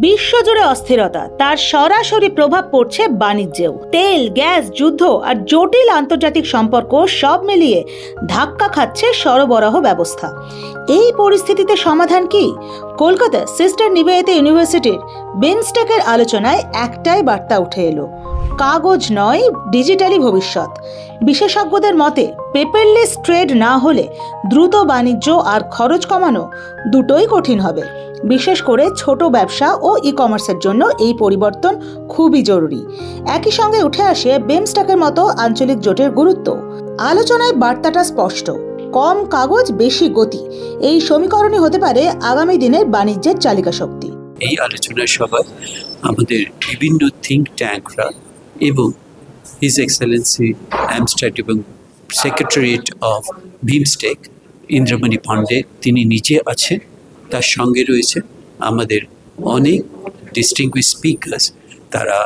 বিশ্বজুড়ে অস্থিরতা, তার সরাসরি প্রভাব পড়ছে বাণিজ্যেও। তেল, গ্যাস, যুদ্ধ আর জটিল আন্তর্জাতিক সম্পর্ক সব মিলিয়ে ধাক্কা খাচ্ছে সরবরাহ ব্যবস্থা। এই পরিস্থিতিতে সমাধান কি? কলকাতা সিস্টার নিবেদিতা ইউনিভার্সিটির বিমস্টেকের আলোচনায় একটাই বার্তা উঠে এলো: কাগজ নয়, ডিজিটালি ভবিষ্যৎ। বিশেষজ্ঞদের মতে পেপারলেস ট্রেড না হলে দ্রুত বাণিজ্য আর খরচ কমানো দুটোই কঠিন হবে। বিশেষ করে ছোট ব্যবসা ও ই কমার্সের জন্য এই পরিবর্তন খুবই জরুরি। একই সঙ্গে উঠে আসে বিমস্টেকের মতো আঞ্চলিক জোটের গুরুত্ব। আলোচনায় বার্তাটা স্পষ্ট: কম কাগজ, বেশি গতি। এই সমীকরণই হতে পারে আগামী দিনের বাণিজ্যের চালিকা শক্তি। এই আলোচনার সভায় আমাদের বিভিন্ন থিঙ্ক ট্যাঙ্করা এবং হিজ এক্সেলেন্সি অ্যামস্টাড এবং সেক্রেটারিয়েট অফ বিমস্টেক ইন্দ্রমণি পাণ্ডে তিনি নিজে আছেন। তার সঙ্গে রয়েছে আমাদের অনেক ডিস্টিংগুইশ স্পিকার্স। তারা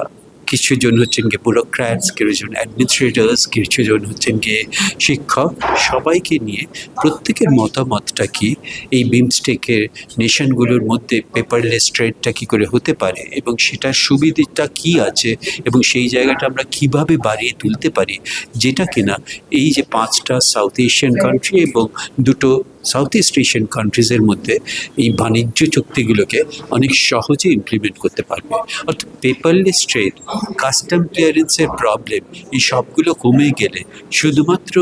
কিছুজন হচ্ছেন গিয়ে ব্যুরোক্র্যাটস, কিছুজন অ্যাডমিনিস্ট্রেটর্স, কিছুজন হচ্ছেন গিয়ে শিক্ষক। সবাইকে নিয়ে প্রত্যেকের মতামতটা কি, এই বিমস্টেকের নেশনগুলোর মধ্যে পেপারলেস ট্রেডটা কী করে হতে পারে এবং সেটার সুবিধাটা কি আছে এবং সেই জায়গাটা আমরা কিভাবে বাড়িয়ে তুলতে পারি, যেটা কিনা এই যে 5টা সাউথ এশিয়ান কান্ট্রি এবং 2টো সাউথ ইস্ট এশিয়ান কান্ট্রিজের মধ্যে এই বাণিজ্য চুক্তিগুলোকে অনেক সহজে ইমপ্লিমেন্ট করতে পারবে। অর্থাৎ পেপারলেস ট্রেড, কাস্টম ক্লিয়ারেন্সের প্রবলেম, এই সবগুলো কমে গেলে শুধুমাত্র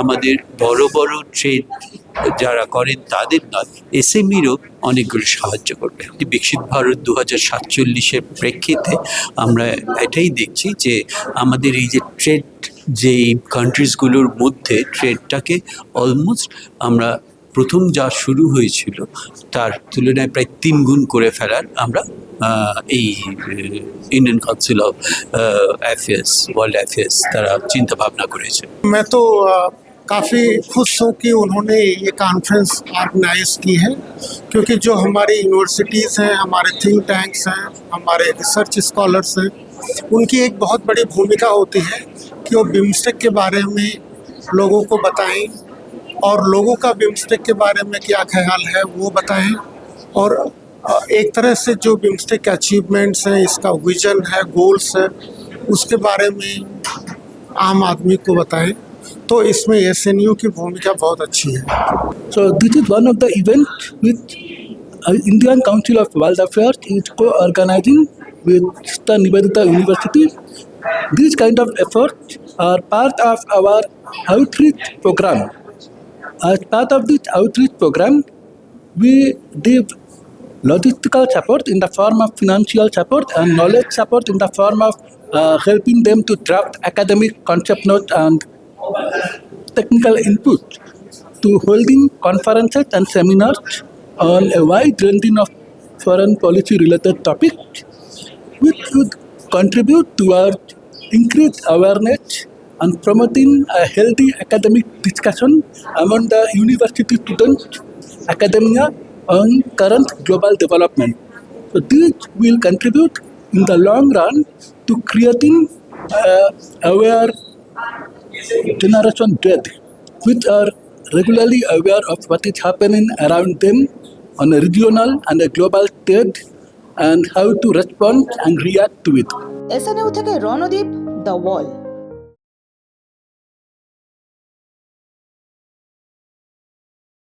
আমাদের বড় বড় ট্রেড যারা করেন তাদের নয়, এসএমইরও অনেকগুলো সাহায্য করবে। বিকশিত ভারত 2047-এর প্রেক্ষিতে আমরা এটাই দেখছি যে আমাদের এই যে ট্রেড, যে কান্ট্রিজগুলোর মধ্যে ট্রেডটাকে অলমোস্ট আমরা প্রথম যা শুরু হয়েছিল তার তুলনায় প্রায় 3 গুণ করে ফেলার আমরা এই Indian council of affairs, world affairs তারা চিন্তা ভাবনা করেছে। मैं तो काफ़ी खुश हूँ कि उन्होंने ये कॉन्फ्रेंस ऑर्गेनाइज की है, क्योंकि जो हमारी यूनिवर्सिटीज़ हैं, हमारे थिंक टैंक्स हैं, हमारे रिसर्च स्कॉलर्स हैं, उनकी एक बहुत बड़ी भूमिका होती है कि वो बिमस्टेक के बारे में लोगों को बताएं और लोगों का बिमस्टेक के बारे में क्या ख्याल है वो बताएं, और एक तरह से जो बिमस्टेक के अचीवमेंट्स हैं, इसका विजन है, गोल्स है, उसके बारे में आम आदमी को बताएं। तो इसमें एसएनयू की भूमिका बहुत अच्छी है। So this is one of the events which Indian Council of World Affairs is co-organizing with Sister Nivedita University. These kind of efforts are part of our outreach program. As part of this outreach program, we give logistical support in the form of financial support and knowledge support in the form of helping them to draft academic concept notes and technical input, to holding conferences and seminars on a wide range of foreign policy related topics, which would contribute towards increased awareness and promoting a healthy academic discussion among the university students, academia on current global development. So this will contribute in the long run to creating aware generation Z, which are regularly aware of what is happening around them on a regional and a global stage and how to respond and react to it. এসএনইউ থেকে Randeep, the ওয়াল।